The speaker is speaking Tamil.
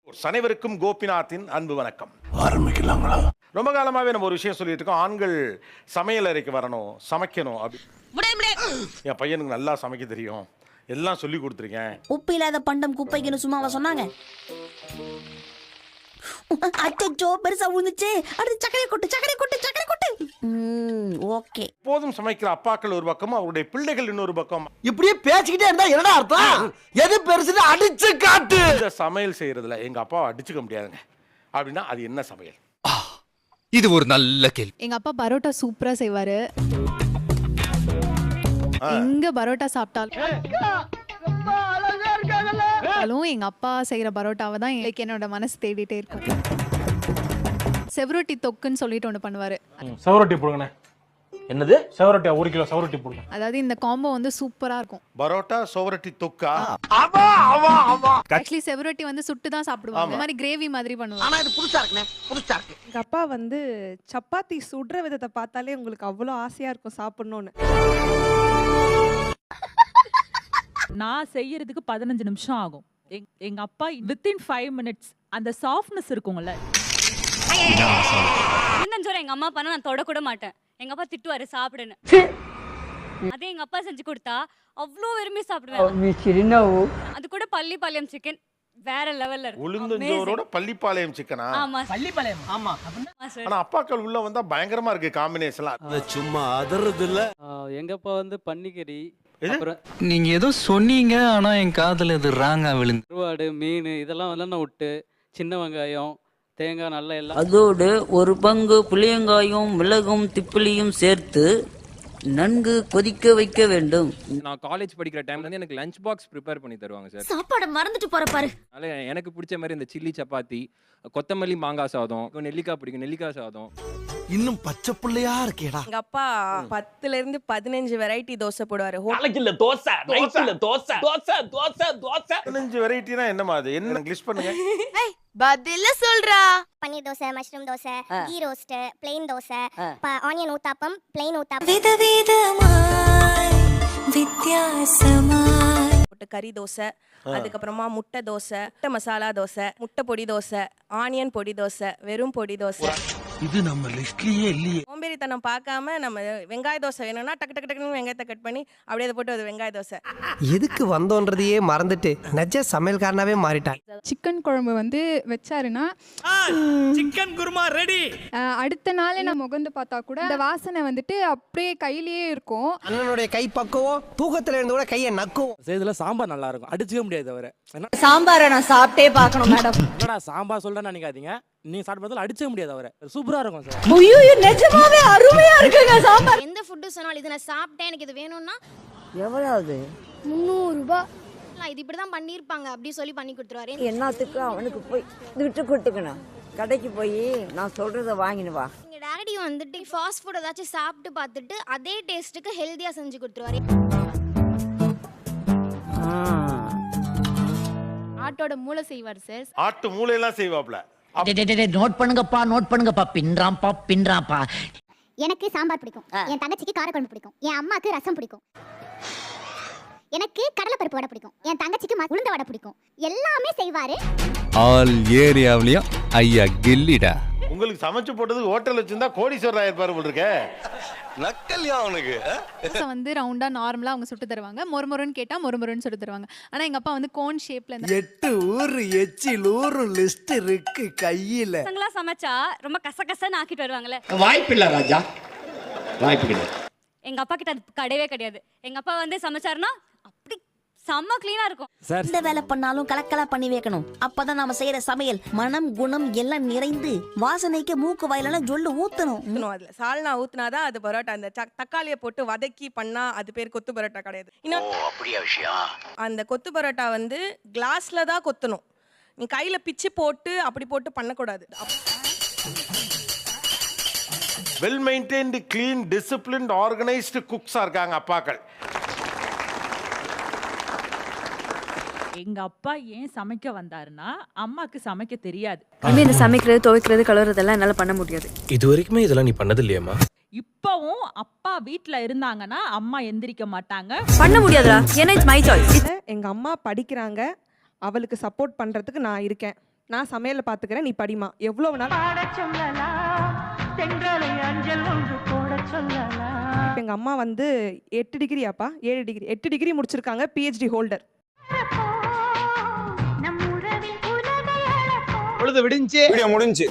அனைவருக்கும் கோபிநாத்தின் அன்பு வணக்கம். ஆரம்பிக்கலாங்களா? ரொம்ப காலமாவே நம்ம ஒரு விஷயம் சொல்லிட்டு இருக்கோம். ஆண்கள் சமையல் அறைக்கு வரணும், சமைக்கணும். என் பையனுக்கு நல்லா சமைக்க தெரியும், எல்லாம் சொல்லி கொடுத்துருக்கேன். உப்பு இல்லாத பண்டம் குப்பைக்குன்னு சும்மாவா சொன்னாங்க? அச்சோ பெருசா விழுந்துச்சு. அடுத்து சக்கரை கொட்டு. ஓகே. போதும் சமைக்கிற அப்பாக்கள் ஒரு பக்கம், அவருடைய பிள்ளைகள் இன்னொரு பக்கம். இப்படியே பேசிக்கிட்டே இருந்தா என்னடா அர்த்தம்? எது பெருசுன்னு அடிச்சு காட்டு. இந்த சமையல் செய்யறதுல எங்க அப்பாவை அடிச்சுக்க முடியாதுங்க. அப்படின்னா அது என்ன சமையல்? இது ஒரு நல்ல கேள்வி. எங்க அப்பா பரோட்டா சூப்பரா செய்வாரு. எங்க பரோட்டா சாப்பிட்டாலும் எங்க அப்பா செய்யற பரோட்டாவை தான் எனக்கு என்னோட மனசு தேடிட்டே இருக்கும். செவரொட்டி தொக்குன்னு சொல்லிட்டு ஒண்ணு பண்ணுவாரு. செவரொட்டி போடுங்கண்ணே. என்னது? செவரொட்டி 1 கிலோ செவரொட்டி போடுங்க. அதாவது இந்த காம்போ வந்து சூப்பரா இருக்கும். பரோட்டா சோவரட்டி தொக்கா? ஆக்சுவலி செவரொட்டி வந்து சுட்டு தான் சாப்பிடுவாங்க. இந்த மாதிரி கிரேவி மாதிரி பண்ணுவாங்க. ஆனா இது புதுசா இருக்குண்ணே, புதுசா இருக்கு. எங்க அப்பா வந்து சப்பாத்தி சுடுற விதத்தை பார்த்தாலே உங்களுக்கு அவ்வளோ ஆசையா இருக்கும் சாப்பிடணும்னு. நான் செய்யறதுக்கு 15 நிமிஷம் ஆகும். எங்க அப்பா வித்தின் 5 மினிட்ஸ் அந்த சாஃப்ட்னஸ் இருக்கும்ல. இன்னும் எங்க அம்மா பண்ண நான் தொட கூட மாட்டேன். எங்க அப்பா திட்டுவாரு சாப்பிடுன்னு. அதே எங்க அப்பா செஞ்சு கொடுத்தா அவ்வளோ விரும்பி சாப்பிடுவேன். அது கூட பள்ளிப்பாளையம் சிக்கன் வேற லெவல்ல இருக்கு. உளுந்தஞ்சோரோட பள்ளிப்பாளையம் சிக்கனா? ஆமா பள்ளிப்பாளையம். ஆமா. ஆனா அப்பாக்கள் உள்ள வந்தா பயங்கரமா இருக்கு காம்பினேஷன். சும்மா அதறது இல்ல. எங்க அப்பா வந்து பன்னிக்கறி, நீங்க ஏதோ சொன்னீங்க, ஆனா என் காதுல இது ராங்கா விழுந்து. கருவாடு, மீன் இதெல்லாம் வந்து நான் விட்டு சின்ன வெங்காயம், தேங்காய் நல்லா எல்லாம் அதோடு ஒரு பங்கு புளியங்காயும் மிளகும் திப்பிலியும் சேர்த்து நன்கு கொதிக்க வைக்க வேண்டும். நான் காலேஜ் படிக்கிற டைம்ல இருந்து எனக்கு லஞ்ச் பாக்ஸ் ப்ரிப்பேர் பண்ணி தருவாங்க சார். சாப்பாடு மறந்துட்டு போற பாரு. அதனால எனக்கு பிடிச்ச மாதிரி இந்த சில்லி சப்பாத்தி, கொத்தமல்லி மாங்காய் சாதம், நெல்லிக்காய் பிடிக்கும் நெல்லிக்காய் சாதம். இன்னும் பச்சை புள்ளையா இருக்கேடா. எங்க அப்பா 10ல இருந்து 15 வெரைட்டி தோசை போடுவாரு. நாளைக்கு தோசை, நைட்ல தோசை, தோசை தோசை தோசை. 15 வெரைட்டினா என்னமா அது? என்ன லிஸ்ட் பண்ணுங்க. பதில சொல்றா. Paneer dosa, mushroom dosa, ghee roast, plain dosa, onion uttapam, plain uttapam, வித்தியாசமாய் போட்டு கறி தோசை, அதுக்கப்புறமா முட்டை தோசை, முட்டை மசாலா தோசை, முட்டை பொடி தோசை, ஆனியன் பொடி தோசை, வெறும் பொடி தோசை. இது நம்ம லிஸ்ட்லயே இல்லையே. சோம்பேறித்தனம் பார்க்காம நம்ம வெங்காய தோசை வேணும்னா டக்கு டக்கு டக்குன்னு வெங்காயத்தை கட் பண்ணி அப்படியே அதை போட்டு அது வெங்காய தோசை. எதுக்கு வந்தோன்றதையே மறந்துட்டு நெஜ சமையல்காரனாவே மாறிட்டான். சிக்கன் குழம்பு வந்து வச்சாருன்னா சிக்கன் குருமா ரெடி. அடுத்த நாளே நான் முகந்து பார்த்தா கூட அந்த வாசனை வந்துட்டு அப்படியே கையிலேயே இருக்கும். அண்ணனுடைய கை பக்குவம் தூக்கத்துல இருந்து கூட கையை நக்குவோம். செய்தல சாம்பார் நல்லா இருக்கும், அடிச்சுக்க முடியாது. அவரை சாம்பாரை நான் சாப்பிட்டே பார்க்கணும் மேடம். என்னடா சாம்பார் சொல்றேன்னு நினைக்காதீங்க, நீங்க சாப்பிட்டு அடிச்சுக்க முடியாது. அவரை சூப்பரா இருக்கும் சார். ஐயோ நிஜமாவே அருமையா இருக்குங்க சாம்பார். எந்த ஃபுட் சொன்னாலும் இது நான் சாப்பிட்டேன், எனக்கு இது வேணும்னா எவ்வளவு? 300 ரூபாய். இது இப்படிதான் பண்ணிருப்பாங்க அப்படி சொல்லி பண்ணி கொடுத்துருவாரு. என்னத்துக்கு அவனுக்கு போய் விட்டு கொடுத்துக்கணும். கடைக்கு போய் நான் சொல்றத வாங்கினு வா. எங்க டாடி வந்துட்டு ஃபாஸ்ட் ஃபுட் ஏதாச்சும் சாப்பிட்டு பார்த்துட்டு அதே டேஸ்ட்டுக்கு ஹெல்தியா செஞ்சு கொடுத்துருவாரு. ஆட்டோட மூளை செய்வார் சார். ஆட்டு மூளையெல்லாம் செய்வாப்ல. நோட் பண்ணுங்கப்பா பின்றாம்பா. எனக்கு சாம்பார் பிடிக்கும், என் தங்கச்சிக்கு காரக்குழம்பு பிடிக்கும், என் அம்மாக்கு ரசம் பிடிக்கும், எனக்கு கடலைப்பருப்பு வடை பிடிக்கும், என் தங்கச்சிக்கு உளுந்த வடை பிடிக்கும். எல்லாமே செய்வாரு. ஆல் ஏரியாவிலயும் ஐயா கில்லிடா. உங்களுக்கு சமைச்சு போட்டதுக்கு ஹோட்டல் வச்சிருந்தா கோடீஸ்வரர் ஆயிருப்பாரு போல இருக்கே. நக்கல்யா அவனுக்கு. தோசை வந்து ரவுண்டா நார்மலா அவங்க சுட்டு தருவாங்க. மொறுமொறுன்னு கேட்டா மொறுமொறுன்னு சுட்டு தருவாங்க. ஆனா எங்க அப்பா வந்து கோன் ஷேப்ல 8 ஊரு எச்சில் ஊரு லிஸ்ட் இருக்கு கையில. பசங்களா சமைச்சா ரொம்ப கசகசன்னு ஆக்கிட்டு வருவாங்கல்ல. வாய்ப்பில்லை ராஜா, வாய்ப்பு. எங்க அப்பா கிட்ட அது கிடையவே கிடையாது. எங்க அப்பா வந்து சமைச்சாருன்னா அப்படி செம்ம கிளீனா இருக்கும். எந்த வேலை பண்ணாலும் கலக்கலா பண்ணி வைக்கணும். அப்பதான் நாம செய்யற சமையல் மனம் குணம் எல்லாம் நிறைந்து வாசனைக்கு மூக்கு வாயிலெல்லாம் ஜொல்லு ஊத்தணும். அதுல சால்னா ஊத்துனாதான் அது பரோட்டா. அந்த தக்காளியை போட்டு வதக்கி பண்ணா அது பேர் கொத்து பரோட்டா கிடையாது. அப்படியா விஷயம்? அந்த கொத்து பரோட்டா வந்து கிளாஸ்ல தான் கொத்தணும். நீ கையில பிச்சு போட்டு அப்படி போட்டு பண்ணக்கூடாது. Well maintained, clean, disciplined, organised குக்ஸா இருக்காங்க அப்பாக்கள். எங்க அப்பா ஏன் சமைக்க வந்தாருன்னா அம்மாக்கு சமைக்க தெரியாது. இந்த சமைக்கிறது, துவைக்கிறது, கழுவுறதெல்லாம் என்னால பண்ண முடியாது. இது வரைக்குமே இதெல்லாம் நீ பண்ணது இல்லையாமா? இப்பவும் அப்பா வீட்ல இருந்தாங்கன்னா அம்மா எந்திரிக்க மாட்டாங்க. பண்ண முடியாதுடா, ஏன்னா இட்ஸ் மை சாய்ஸ். எங்க அம்மா படிக்கிறாங்க, அவளுக்கு சப்போர்ட் பண்றதுக்கு நான் இருக்கேன். நான் சமையலை பார்த்துக்கிறேன், நீ படிமா, எவ்வளோ நாள். இப்போ எங்கள் அம்மா வந்து 8 டிகிரியாப்பா 7 டிகிரி 8 டிகிரி முடிச்சிருக்காங்க, PhD ஹோல்டர். பொழுது விடிஞ்சு முடிஞ்சு